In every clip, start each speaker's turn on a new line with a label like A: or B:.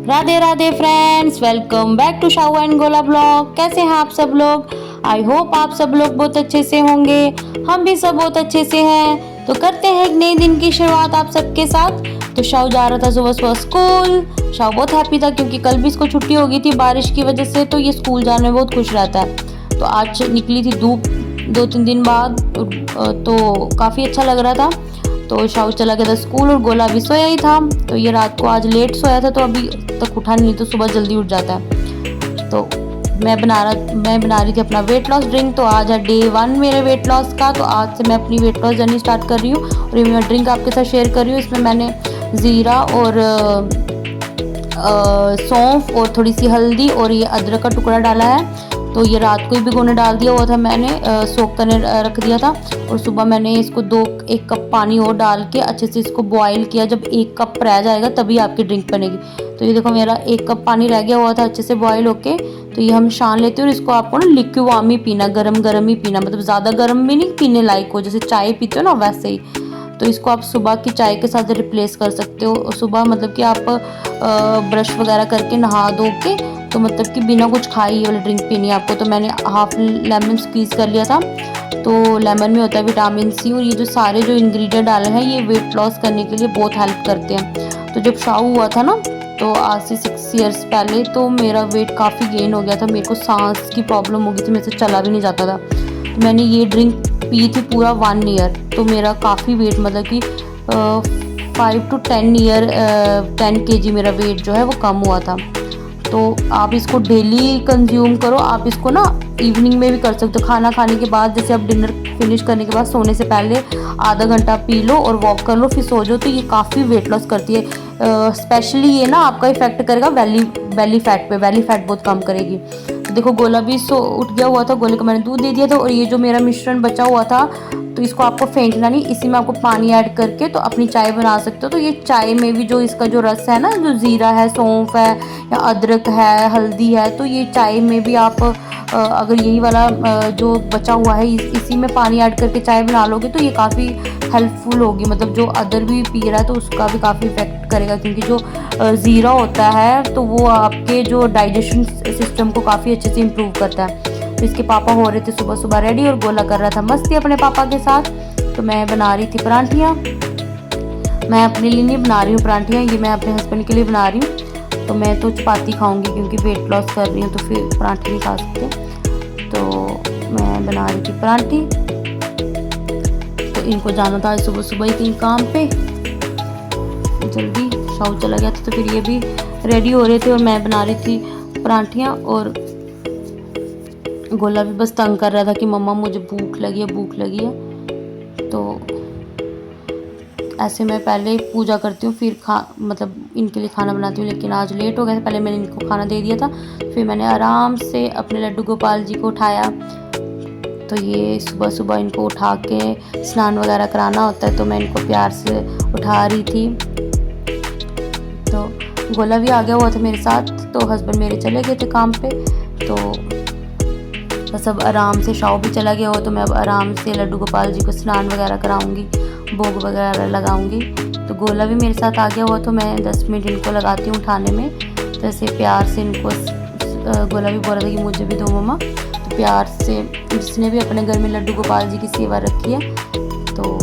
A: Radhe Radhe friends, welcome back to Shahu and Gola blog. कैसे हैं आप सब लोग? आई होप आप सब लोग बहुत अच्छे से होंगे। हम भी सब बहुत अच्छे से हैं। तो करते हैं एक नए दिन की शुरुआत आप सबके साथ। तो शाहू जा रहा था सुबह सुबह स्कूल। शाहू बहुत हैप्पी था क्योंकि कल भी इसको छुट्टी हो गई थी बारिश की वजह से, तो ये स्कूल जाने में बहुत खुश रहता है। तो आज निकली थी धूप 2-3 दिन बाद, तो काफ़ी अच्छा लग रहा था। तो शाहू चला गया था स्कूल और गोला भी सोया ही था। तो ये रात को आज लेट सोया था, तो अभी तक उठा नहीं, तो सुबह जल्दी उठ जाता है। तो मैं बना रही थी अपना वेट लॉस ड्रिंक। तो आज है डे 1 मेरे वेट लॉस का। तो आज से मैं अपनी वेट लॉस जर्नी स्टार्ट कर रही हूँ और ये मैं ड्रिंक आपके साथ शेयर कर रही हूँ। इसमें मैंने ज़ीरा और सौंफ और थोड़ी सी हल्दी और ये अदरक का टुकड़ा डाला है। तो ये रात को ही भिगोने डाल दिया हुआ था मैंने, सोक करने रख दिया था। और सुबह मैंने इसको 1 कप पानी और डाल के अच्छे से इसको बॉईल किया। जब 1 कप रह जाएगा तभी आपकी ड्रिंक बनेगी। तो ये देखो मेरा 1 कप पानी रह गया हुआ था अच्छे से बॉईल होके। तो ये हम छान लेते हैं और इसको आपको ना लिक्विड ही पीना, गरम गरम ही पीना, मतलब ज़्यादा गर्म भी नहीं पीने लायक हो, जैसे चाय पीते हो ना वैसे ही। तो इसको आप सुबह की चाय के साथ रिप्लेस कर सकते हो। और सुबह मतलब कि आप ब्रश वगैरह करके नहा धो के, तो मतलब कि बिना कुछ खाए ये वाली ड्रिंक पीनी है आपको। तो मैंने हाफ लेमन स्क्वीज़ कर लिया था। तो लेमन में होता है विटामिन सी, और ये जो सारे जो इंग्रेडिएंट डाले हैं ये वेट लॉस करने के लिए बहुत हेल्प करते हैं। तो जब शाहू हुआ था ना, तो आज से 6 ईयर्स पहले, तो मेरा वेट काफ़ी गेन हो गया था। मेरे को सांस की प्रॉब्लम हो गई थी, मेरे से चला भी नहीं जाता था। तो मैंने ये ड्रिंक पी थी पूरा 1 ईयर। तो मेरा काफ़ी वेट, मतलब कि 5 to 10 kg मेरा वेट जो है वो कम हुआ था। तो आप इसको डेली कंज्यूम करो। आप इसको ना इवनिंग में भी कर सकते हो, खाना खाने के बाद, जैसे आप डिनर फिनिश करने के बाद सोने से पहले आधा घंटा पी लो और वॉक कर लो, फिर सो जाओ। तो ये काफ़ी वेट लॉस करती है। स्पेशली ये ना आपका इफेक्ट करेगा बेली फैट पे, बेली फैट बहुत कम करेगी। तो देखो गोला भी उठ गया हुआ था, गोले को मैंने दूध दे दिया था। और ये जो मेरा मिश्रण बचा हुआ था, तो इसको आपको फेंकना नहीं, इसी में आपको पानी ऐड करके तो अपनी चाय बना सकते हो। तो ये चाय में भी जो इसका जो रस है ना, जो ज़ीरा है, सौंफ है या अदरक है, हल्दी है, तो ये चाय में भी आप अगर यही वाला जो बचा हुआ है इसी में पानी ऐड करके चाय बना लोगे, तो ये काफ़ी हेल्पफुल होगी। मतलब जो अदर भी पी रहा है तो उसका भी काफ़ी इफेक्ट करेगा, क्योंकि जो ज़ीरा होता है तो वो आपके जो डाइजेशन सिस्टम को काफ़ी अच्छे से इम्प्रूव करता है। तो इसके पापा हो रहे थे सुबह सुबह रेडी, और गोला कर रहा था मस्ती अपने पापा के साथ। तो मैं बना रही थी परांठियाँ। मैं अपने लिए नहीं बना रही हूँ परांठियाँ, ये मैं अपने हस्बैंड के लिए बना रही हूँ। तो मैं तो चपाती खाऊंगी क्योंकि वेट लॉस कर रही हूँ, तो फिर परांठे नहीं खा सकते। तो मैं बना रही थी परांठी। तो इनको जाना था सुबह सुबह ही कहीं काम पे, जल्दी शाहू चला गया था। तो फिर ये भी रेडी हो रहे थे और मैं बना रही थी परांठियाँ। और गोला भी बस तंग कर रहा था कि मम्मा मुझे भूख लगी है। तो ऐसे मैं पहले पूजा करती हूँ, फिर मतलब इनके लिए खाना बनाती हूँ। लेकिन आज लेट हो गया था, पहले मैंने इनको खाना दे दिया था, फिर मैंने आराम से अपने लड्डू गोपाल जी को उठाया। तो ये सुबह सुबह इनको उठा के स्नान वगैरह कराना होता है, तो मैं इनको प्यार से उठा रही थी। तो गोला भी आ गया हुआ था मेरे साथ। तो हस्बैंड मेरे चले गए थे काम पे। तो बस अब आराम से शाहू भी चला गया हो, तो मैं अब आराम से लड्डू गोपाल जी को स्नान वगैरह कराऊंगी, भोग वगैरह लगाऊंगी। तो गोला भी मेरे साथ आ गया हुआ, तो मैं 10 मिनट इनको लगाती हूँ उठाने में। तो ऐसे प्यार से इनको, गोला भी बोल रहा था कि मुझे भी दो मम्मा। तो प्यार से, जिसने भी अपने घर में लड्डू गोपाल जी की सेवा रखी है, तो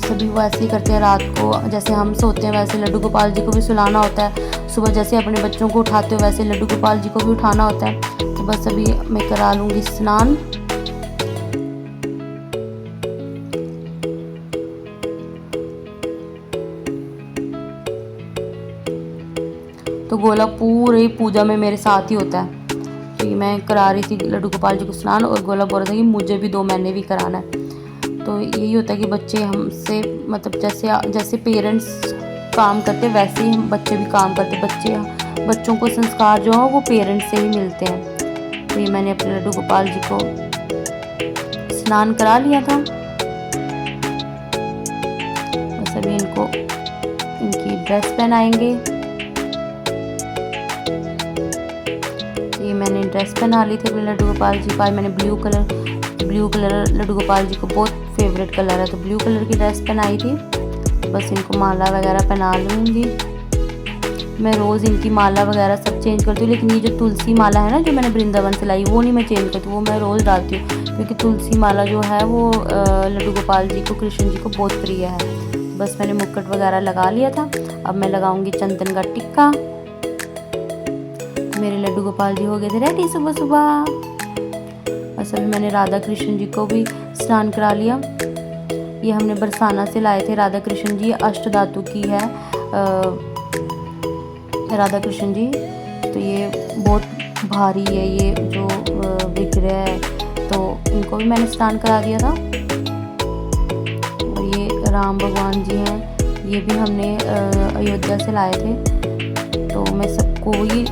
A: सभी वो ऐसे ही करते हैं। रात को जैसे हम सोते हैं वैसे लड्डू गोपाल जी को भी सुलाना होता है। सुबह जैसे अपने बच्चों को उठाते हो वैसे लड्डू गोपाल जी को भी उठाना होता है। तो बस अभी मैं करा लूँगी स्नान। तो गोला पूरे पूजा में मेरे साथ ही होता है। तो मैं करा रही थी लड्डू गोपाल जी को स्नान, और गोला बोल रहा था कि मुझे भी दो, मैंने भी कराना है। तो यही होता है कि बच्चे हमसे, मतलब जैसे पेरेंट्स काम करते वैसे ही हम बच्चे भी काम करते। बच्चों को संस्कार जो है वो पेरेंट्स से ही मिलते हैं। तो ये मैंने अपने लड्डू गोपाल जी को स्नान करा लिया था। बस अभी इनको इनकी ड्रेस पहनाएंगे। ये मैंने ड्रेस पहना ली थी अपने लड्डू गोपाल जी को। मैंने ब्लू कलर लड्डू गोपाल जी को बहुत फेवरेट कलर है, तो ब्लू कलर की ड्रेस पहनाई थी। बस इनको माला वगैरह पहना लूँगी। मैं रोज़ इनकी माला वगैरह सब चेंज करती हूँ, लेकिन ये जो तुलसी माला है ना जो मैंने वृंदावन से लाई, वो नहीं मैं चेंज करती, वो मैं रोज़ डालती हूँ, क्योंकि तुलसी माला जो है वो लड्डू गोपाल जी को, कृष्ण जी को बहुत प्रिय है। बस मैंने मुकुट वगैरह लगा लिया था। अब मैं लगाऊंगी चंदन का टिक्का। मेरे लड्डू गोपाल जी हो गए थे रेडी सुबह सुबह। बस अभी मैंने राधा कृष्ण जी को भी स्नान करा लिया। ये हमने बरसाना से लाए थे राधा कृष्ण जी, अष्ट धातु की है राधा कृष्ण जी। तो ये बहुत भारी है ये जो विग्रह है, तो इनको भी मैंने स्नान करा दिया था। और ये राम भगवान जी हैं, ये भी हमने अयोध्या से लाए थे। तो मैं सबको ही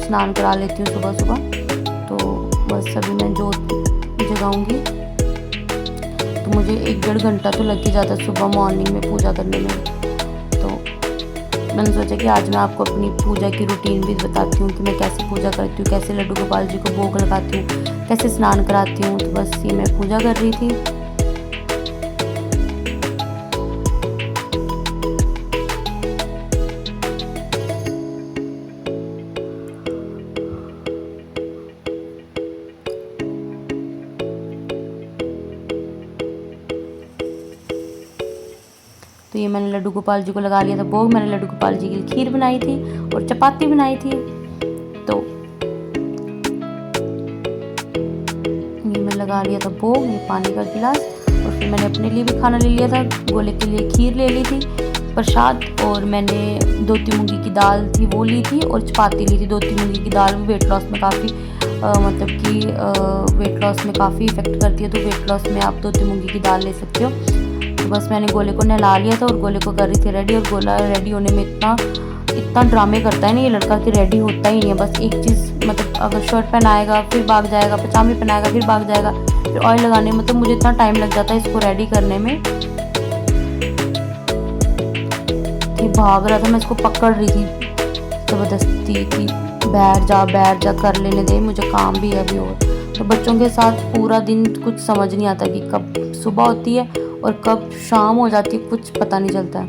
A: स्नान करा लेती हूँ सुबह सुबह। तो बस अभी मैं जोत जगाऊंगी, तो मुझे 1-1.5 घंटा तो लग ही जाता है सुबह मॉर्निंग में पूजा करने में। तो मैंने सोचा कि आज मैं आपको अपनी पूजा की रूटीन भी बताती हूँ कि मैं कैसे पूजा करती हूँ, कैसे लड्डू गोपाल जी को भोग लगाती हूँ, कैसे स्नान कराती हूँ। तो बस ये मैं पूजा कर रही थी। तो ये मैंने लड्डू गोपाल जी को लगा लिया था भोग। मैंने लड्डू गोपाल जी के लिए खीर बनाई थी और चपाती बनाई थी। तो ये मैं लगा लिया था भोग, ये पानी का गिलास। और फिर मैंने अपने लिए भी खाना ले लिया था, गोले के लिए खीर ले ली थी प्रसाद, और मैंने धोती मूंगी की दाल थी वो ली थी, और चपाती ली थी। धोती मूंगी की दाल वेट लॉस में काफ़ी मतलब कि वेट लॉस में काफ़ी इफ़ेक्ट करती है, तो वेट लॉस में आप धोती मूंगी की दाल ले सकते हो। तो बस मैंने गोले को नहला लिया था और गोले को कर रही थी रेडी। और गोला रेडी होने में इतना ड्रामे करता है ना ये लड़का कि रेडी होता ही नहीं है। बस एक चीज़ मतलब अगर शर्ट पहनाएगा फिर भाग जाएगा, पजामे पहनाएगा फिर भाग जाएगा, फिर ऑयल लगाने में मतलब मुझे इतना टाइम लग जाता है इसको रेडी करने में। कि भाग रहा था, मैं इसको पकड़ रही थी ज़बरदस्ती कि बैठ जा कर लेने दे, मुझे काम भी है अभी। और तो बच्चों के साथ पूरा दिन कुछ समझ नहीं आता कि कब सुबह होती है और कब शाम हो जाती है, कुछ पता नहीं चलता है।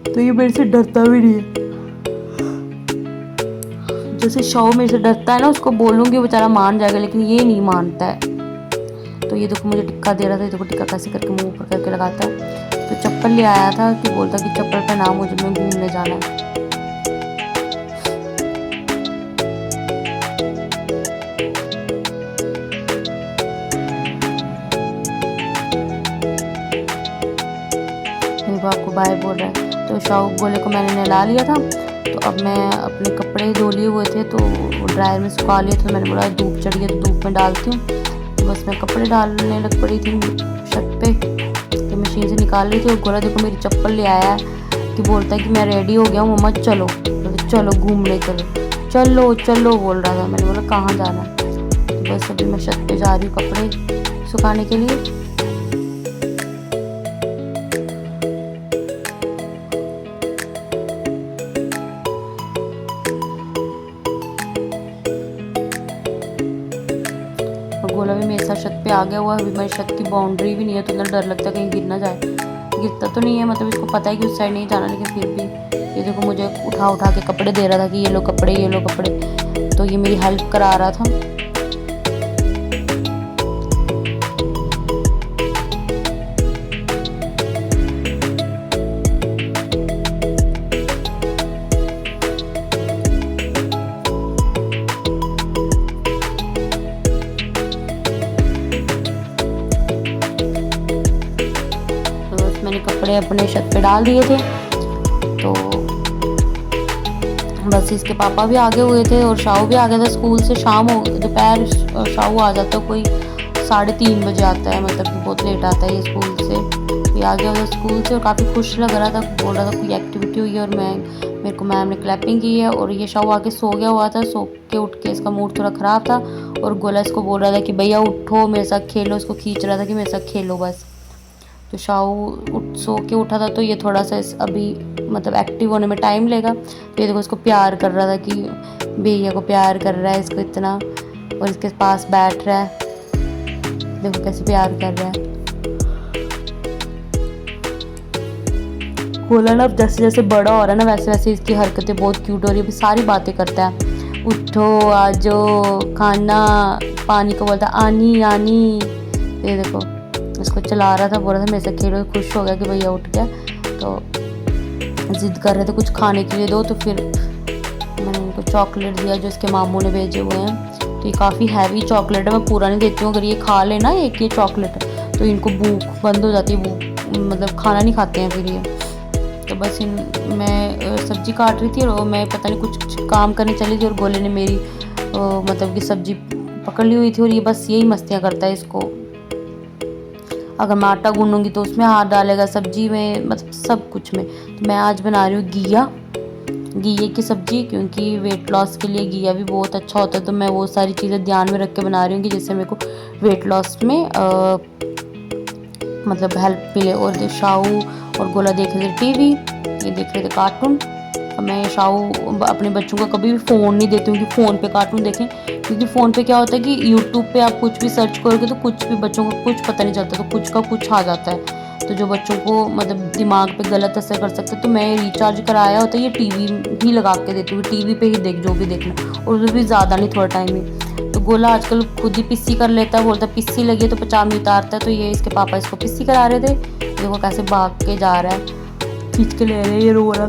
A: तो ये मेरे से डरता भी नहीं है। जैसे शव मेरे से डरता है ना, उसको बोलूँगी बेचारा मान जाएगा, लेकिन ये नहीं मानता है। तो ये देखो मुझे टिक्का दे रहा था, देखो टिक्का कैसे करके मुंह ऊपर करके लगाता है। तो चप्पल ले आया था कि बोलता कि चप्पल पहनाओ मुझे, मैं घूमने जाना है। आपको बाय बोल रहा है। तो शाहू गोले को मैंने नहला लिया था। तो अब मैं अपने कपड़े धो लिए हुए थे तो ड्रायर में सुखा लिए, तो मैंने बोला धूप चढ़ी है तो धूप में डालती हूँ। तो बस मैं कपड़े डालने लग पड़ी थी छत पे, तो मशीन से निकाल रही थी। और गोला देखो मेरी चप्पल ले आया है कि बोलता है कि मैं रेडी हो गया हूँ मम्मा चलो, तो चलो घूमने चलो, चलो चलो बोल रहा था। मैंने बोला कहाँ जाना है। तो बस अभी मैं छत पे जा रही हूँ कपड़े सुखाने के लिए। गोला भी मेरे साथ छत पे आ गया हुआ है। अभी मेरी छत की बाउंड्री भी नहीं है, तो इतना डर लगता है कहीं गिर ना जाए। गिरता तो नहीं है, मतलब इसको पता है कि उस साइड नहीं जाना, लेकिन फिर भी ये देखो मुझे उठा उठा के कपड़े दे रहा था कि ये लो कपड़े, ये लो कपड़े। तो ये मेरी हेल्प करा रहा था। मैंने कपड़े अपने छत पे डाल दिए थे। तो बस इसके पापा भी आगे हुए थे और शाहू भी आ गया था स्कूल से। शाम हो दोपहर शाहू आ जाता है, कोई 3:30 बजे आता है, मतलब कि बहुत लेट आता है ये स्कूल से। ये आ गया था स्कूल से और काफ़ी खुश लग रहा था, बोल रहा था कोई एक्टिविटी हुई है और मेरे को मैम ने क्लैपिंग की है। और ये शाहू आके सो गया हुआ था, सो के उठ के इसका मूड थोड़ा ख़राब था। और गोला इसको बोल रहा था कि भैया उठो मेरे साथ खेलो, इसको खींच रहा था कि मेरे साथ खेलो बस। तो शाहू सो के उठा था, तो ये थोड़ा सा अभी मतलब एक्टिव होने में टाइम लेगा। तो ये देखो इसको प्यार कर रहा था कि भैया को प्यार कर रहा है इसको इतना, और इसके पास बैठ रहा है, देखो कैसे प्यार कर रहा है। गोला ना अब जैसे जैसे बड़ा हो रहा है ना वैसे वैसे इसकी हरकतें बहुत क्यूट हो रही है। अभी सारी बातें करता है, उठो आजो, खाना, पानी को बोलता आनी आनी। ये देखो इसको चला रहा था, बोल रहा था मेरे से खेलो, खुश हो गया कि भैया उठ गया। तो ज़िद कर रहे थे कुछ खाने के लिए दो, तो फिर मैंने इनको चॉकलेट दिया जो इसके मामू ने भेजे हुए हैं। तो ये काफ़ी हैवी चॉकलेट है, मैं पूरा नहीं देती हूँ, अगर ये खा लेना एक ये चॉकलेट तो इनको भूख बंद हो जाती है, भूख मतलब खाना नहीं खाते हैं फिर ये। तो बस मैं सब्ज़ी काट रही थी और मैं पता नहीं कुछ काम करने चली थी और गोले ने मेरी मतलब कि सब्ज़ी पकड़ ली हुई थी और ये बस यही मस्तियाँ करता है इसको। अगर मैं आटा गूंदूँगी तो उसमें हाथ डालेगा, सब्ज़ी में, मतलब सब कुछ में। तो मैं आज बना रही हूँ घिया की सब्ज़ी, क्योंकि वेट लॉस के लिए घिया भी बहुत अच्छा होता है। तो मैं वो सारी चीज़ें ध्यान में रख के बना रही हूँ कि जिससे मेरे को वेट लॉस में मतलब हेल्प मिले। और शाहू और गोला देख रहे थे टीवी, ये देख रहे थे कार्टून। मैं शाहू अपने बच्चों को कभी भी फ़ोन नहीं देती हूँ कि फ़ोन पे कार्टून देखें, क्योंकि फ़ोन पे क्या होता है कि यूट्यूब पे आप कुछ भी सर्च करोगे तो कुछ भी बच्चों को कुछ पता नहीं चलता, तो कुछ का कुछ आ जाता है, तो जो बच्चों को मतलब दिमाग पे गलत असर कर सकता है। तो मैं रिचार्ज कराया होता है, ये टीवी ही लगा के देती हूँ, टीवी पे ही देख जो भी देखना, और वो भी ज़्यादा नहीं, थोड़ा टाइम ही। तो गोला आजकल खुद ही पिस्सी कर लेता है, बोलता पिस्सी लगी तो पचामी उतारता है। तो ये इसके पापा इसको पिस्सी करा रहे थे, देखो कैसे भाग के जा रहा है, खींच के ले रहे हैं, ये रो रहा।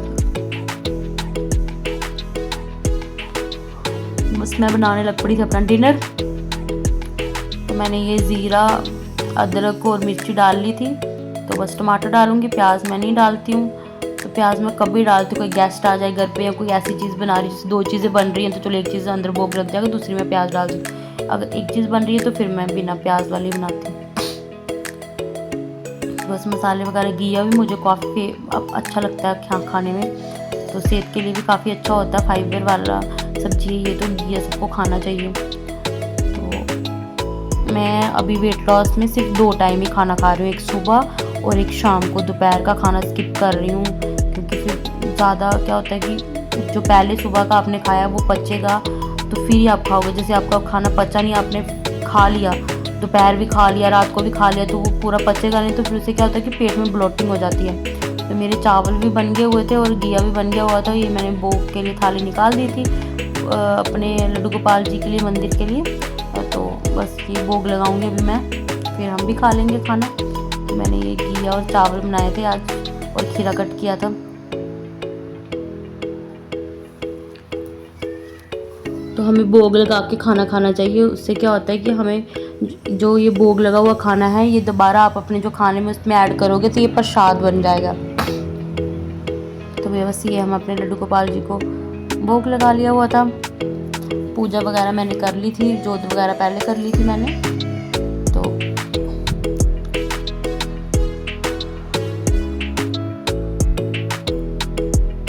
A: बस मैं बनाने लग पड़ी थी अपना डिनर। तो मैंने ये ज़ीरा, अदरक और मिर्ची डाल ली थी, तो बस टमाटर डालूंगी, प्याज मैं नहीं डालती हूँ। तो प्याज मैं कभी डालती हूँ, कोई गेस्ट आ जाए घर पे या कोई ऐसी चीज़ बना रही है, जैसे 2 चीज़ें बन रही हैं तो चलो एक चीज़ अंदर भोग लग जाएगा, दूसरी में प्याज डाल दूँ। अगर एक चीज़ बन रही है तो फिर मैं बिना प्याज वाली बनाती हूँ। बस मसाले वगैरह, घिया भी मुझे काफ़ी अच्छा लगता है खाने में, तो सेहत के लिए भी काफ़ी अच्छा होता है, फाइबर वाला सब्जी है ये, तो घिया सबको खाना चाहिए। तो मैं अभी वेट लॉस में सिर्फ 2 टाइम ही खाना खा रही हूँ, एक सुबह और एक शाम को। दोपहर का खाना स्किप कर रही हूँ, क्योंकि फिर ज़्यादा क्या होता है कि जो पहले सुबह का आपने खाया वो पचेगा तो फिर ही आप खाओगे। जैसे आपका खाना पचा नहीं, आपने खा लिया, दोपहर भी खा लिया, रात को भी खा लिया, तो वो पूरा पचेगा नहीं, तो फिर उससे क्या होता है कि पेट में ब्लोटिंग हो जाती है। तो मेरे चावल भी बन गए हुए थे और घिया भी बन गया हुआ था, ये मैंने भोग के लिए थाली निकाल दी थी अपने लड्डू गोपाल जी के लिए, मंदिर के लिए। तो बस ये भोग लगाऊंगी अभी मैं, फिर हम भी खा लेंगे खाना। तो मैंने ये घिया और चावल बनाए थे आज, और खीरा कट किया था। तो हमें भोग लगा के खाना खाना चाहिए, उससे क्या होता है कि हमें जो ये भोग लगा हुआ खाना है, ये दोबारा आप अपने जो खाने में उसमें ऐड करोगे तो ये प्रसाद बन जाएगा। तो बस ये हम अपने लड्डू गोपाल जी को भोग लगा लिया हुआ था। पूजा वगैरह मैंने कर ली थी, जोत वगैरह पहले कर ली थी मैंने। तो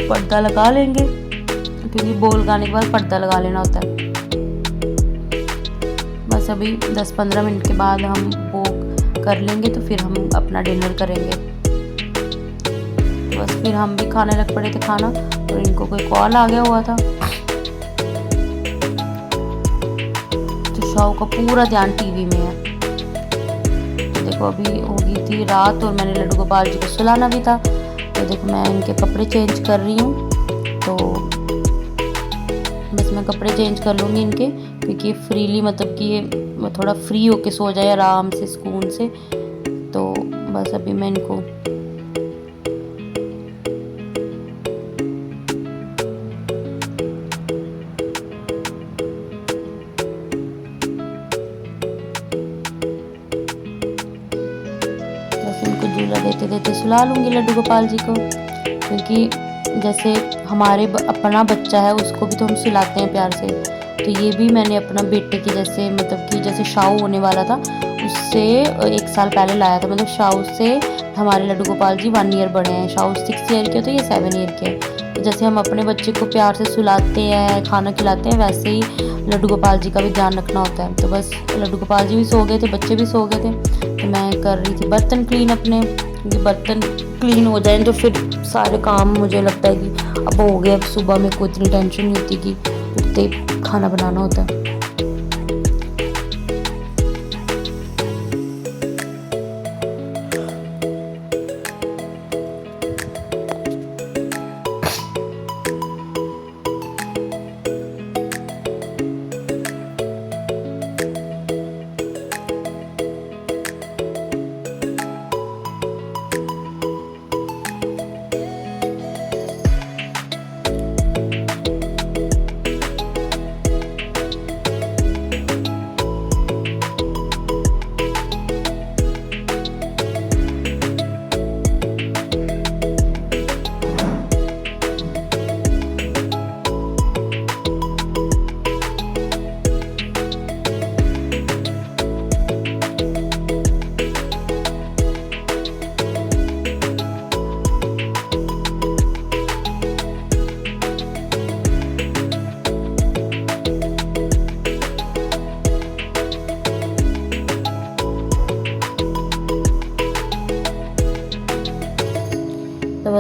A: पर्दा लगा लेंगे, क्योंकि भोग लगाने के बाद पर्दा लगा लेना होता है। बस अभी 10-15 मिनट के बाद हम भोग कर लेंगे, तो फिर हम अपना डिनर करेंगे। तो बस फिर हम भी खाने लग पड़े थे खाना, और इनको कोई कॉल आ गया हुआ था। तो शाहू का पूरा ध्यान टीवी में है। तो देखो अभी हो गई थी रात और मैंने लड्डू गोपाल जी को सुलाना भी था। तो देखो मैं इनके कपड़े चेंज कर रही हूँ, तो बस मैं कपड़े चेंज कर लूँगी इनके, क्योंकि फ्रीली मतलब कि ये थोड़ा फ्री होके सो जाए आराम से, सुकून से। तो बस अभी मैं इनको झूला देते देते सुला लूँगी लड्डू गोपाल जी को, क्योंकि जैसे हमारे अपना बच्चा है उसको भी तो हम सुलाते हैं प्यार से। तो ये भी मैंने अपना बेटे की जैसे मतलब कि जैसे शाहू होने वाला था उससे 1 साल पहले लाया था, मतलब शाहू से हमारे लड्डू गोपाल जी 1 ईयर बड़े हैं। शाहू 6 ईयर के तो ये 7 ईयर के हैं। तो जैसे हम अपने बच्चे को प्यार से सुलाते हैं, खाना खिलाते हैं, वैसे ही लड्डू गोपाल जी का भी ध्यान रखना होता है। तो बस लड्डू गोपाल जी भी सो गए थे, बच्चे भी सो गए थे। तो मैं कर रही थी बर्तन क्लीन अपने, क्योंकि बर्तन क्लीन हो जाए तो फिर सारे काम मुझे लगता है कि अब हो गए। अब सुबह में कोई इतनी टेंशन नहीं होती कि उठते खाना बनाना होता है।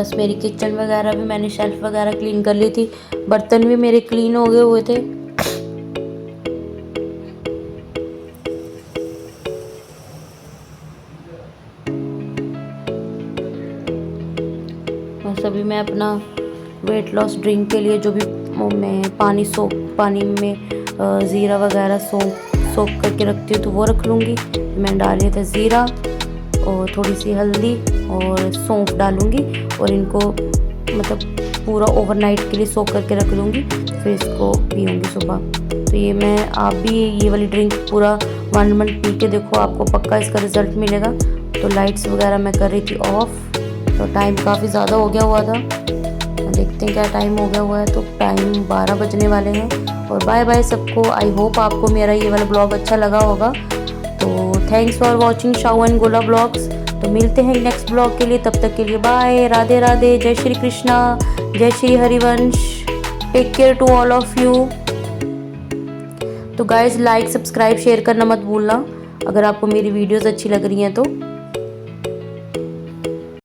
A: बस मेरी किचन वगैरह भी मैंने शेल्फ वगैरह क्लीन कर ली थी, बर्तन भी मेरे क्लीन हो गए हुए थे। और सभी मैं अपना वेट लॉस ड्रिंक के लिए जो भी मैं पानी में ज़ीरा वगैरह सोख करके रखती हूँ तो वो रख लूँगी। मैंने डाले थे ज़ीरा और थोड़ी सी हल्दी और सौंफ डालूँगी और इनको मतलब पूरा ओवरनाइट के लिए सोख करके रख लूँगी, फिर इसको पीऊँगी सुबह। तो ये आप भी ये वाली ड्रिंक पूरा 1 मंथ पी के देखो, आपको पक्का इसका रिज़ल्ट मिलेगा। तो लाइट्स वगैरह मैं कर रही थी ऑफ, तो टाइम काफ़ी ज़्यादा हो गया हुआ था। देखते हैं क्या टाइम हो गया हुआ है, तो टाइम 12 बजने वाले हैं। और बाय बाय सबको। आई होप आपको मेरा ये वाला ब्लॉग अच्छा लगा होगा। तो thanks for watching Shao and गोला ब्लॉग्स। तो मिलते हैं नेक्स्ट ब्लॉग के लिए, तब तक के लिए बाय, राधे राधे, जय श्री कृष्णा, जय Shri Harivansh, take care to all of you. तो गाइज लाइक सब्सक्राइब शेयर करना मत भूलना अगर आपको मेरी वीडियोज़ अच्छी लग रही हैं तो।